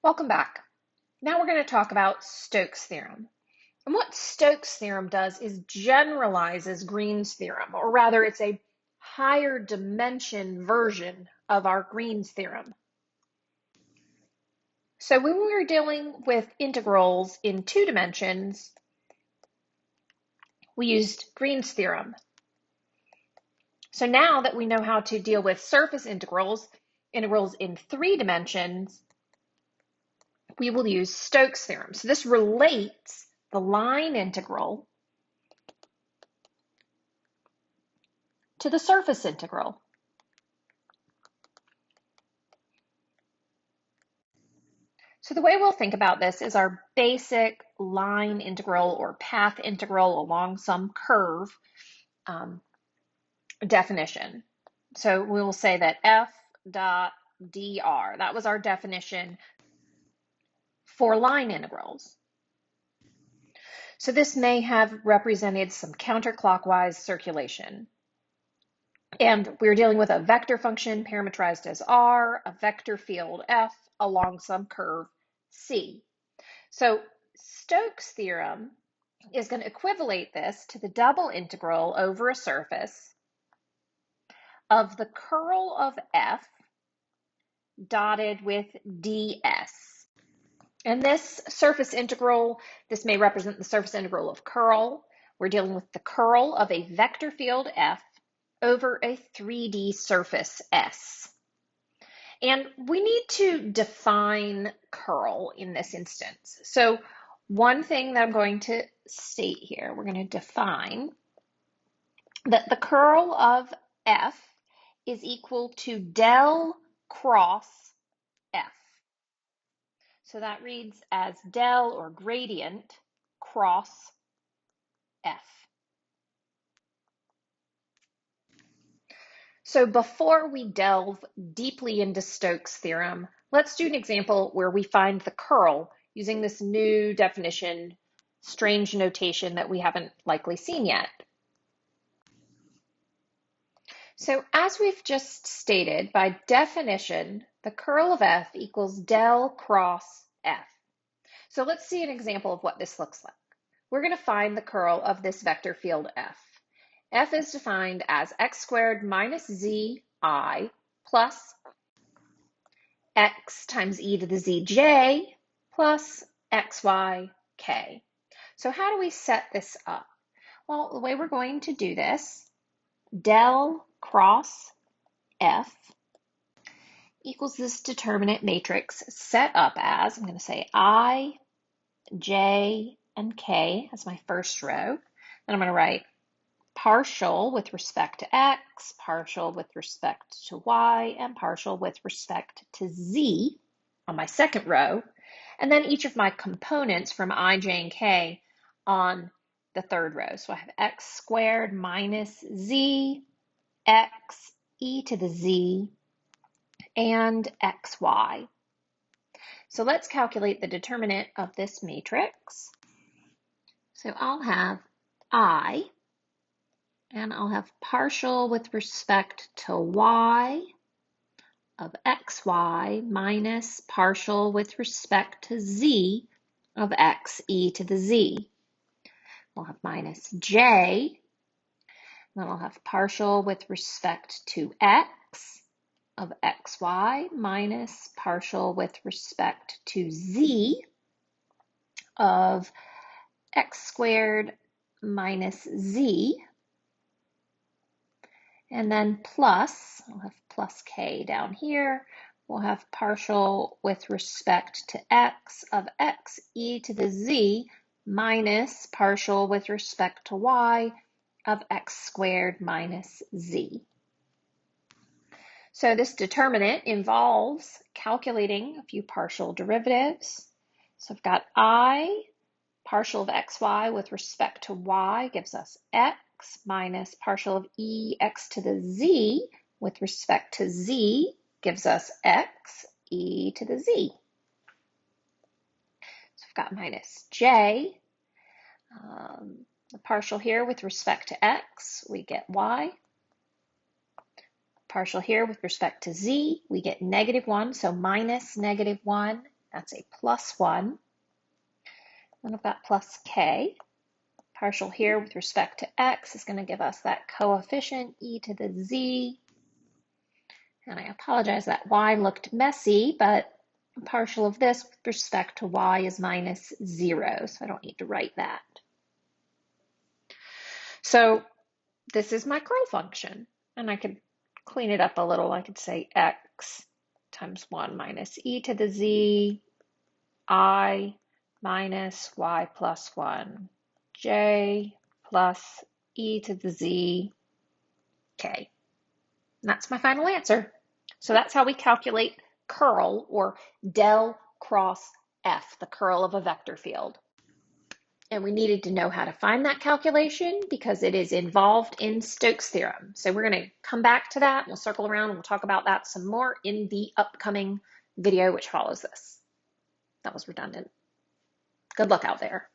Welcome back. Now we're going to talk about Stokes' theorem. And what Stokes' theorem does is generalizes Green's theorem, or rather it's a higher dimension version of our Green's theorem. So when we were dealing with integrals in 2 dimensions, we used Green's theorem. So now that we know how to deal with surface integrals in 3 dimensions, we will use Stokes' theorem. So this relates the line integral to the surface integral. So the way we'll think about this is our basic line integral or path integral along some curve definition. So we will say that f dot dr, that was our definition for line integrals. So this may have represented some counterclockwise circulation. And we're dealing with a vector function parametrized as r, a vector field f along some curve c. So Stokes' theorem is going to equivalate this to the double integral over a surface of the curl of f dotted with ds. And this surface integral, this may represent the surface integral of curl. We're dealing with the curl of a vector field f over a 3D surface S. And we need to define curl in this instance. So one thing that I'm going to state here, we're going to define that the curl of f is equal to del cross f. So that reads as del or gradient cross f. So before we delve deeply into Stokes' theorem, let's do an example where we find the curl using this new definition, strange notation that we haven't likely seen yet. So as we've just stated, by definition, the curl of f equals del cross f. So let's see an example of what this looks like. We're going to find the curl of this vector field f. F is defined as x squared minus zi plus x times e to the zj plus xyk. So how do we set this up? Well, the way we're going to do this, del cross f equals this determinant matrix set up as, I'm going to say I, j, and k as my first row. Then I'm going to write partial with respect to x, partial with respect to y, and partial with respect to z on my second row, and then each of my components from I, j, and k on the third row. So I have x squared minus z, x, e to the z, and xy. So let's calculate the determinant of this matrix. So I'll have I, and I'll have partial with respect to y of xy minus partial with respect to z of x e to the z. We'll have minus j, then I'll have partial with respect to x of xy minus partial with respect to z of x squared minus z. And then plus, I'll have plus k down here. We'll have partial with respect to x of x e to the z minus partial with respect to y of x squared minus z. So this determinant involves calculating a few partial derivatives. So I've got I, partial of xy with respect to y gives us x minus partial of ex to the z with respect to z gives us x e to the z. So I've got minus j. The partial here with respect to x, we get y. Partial here with respect to z, we get -1, so minus -1 That's a plus 1. Then I've got plus k. Partial here with respect to x is going to give us that coefficient e to the z. And I apologize that y looked messy, but partial of this with respect to y is minus 0, so I don't need to write that. So this is my curl function, and I could clean it up a little. I could say x times 1 minus e to the z, I minus y plus 1, j plus e to the z, k. And that's my final answer. So that's how we calculate curl, or del cross f, the curl of a vector field. And we needed to know how to find that calculation because it is involved in Stokes' theorem. So we're going to come back to that. We'll circle around and we'll talk about that some more in the upcoming video which follows this. That was redundant. Good luck out there.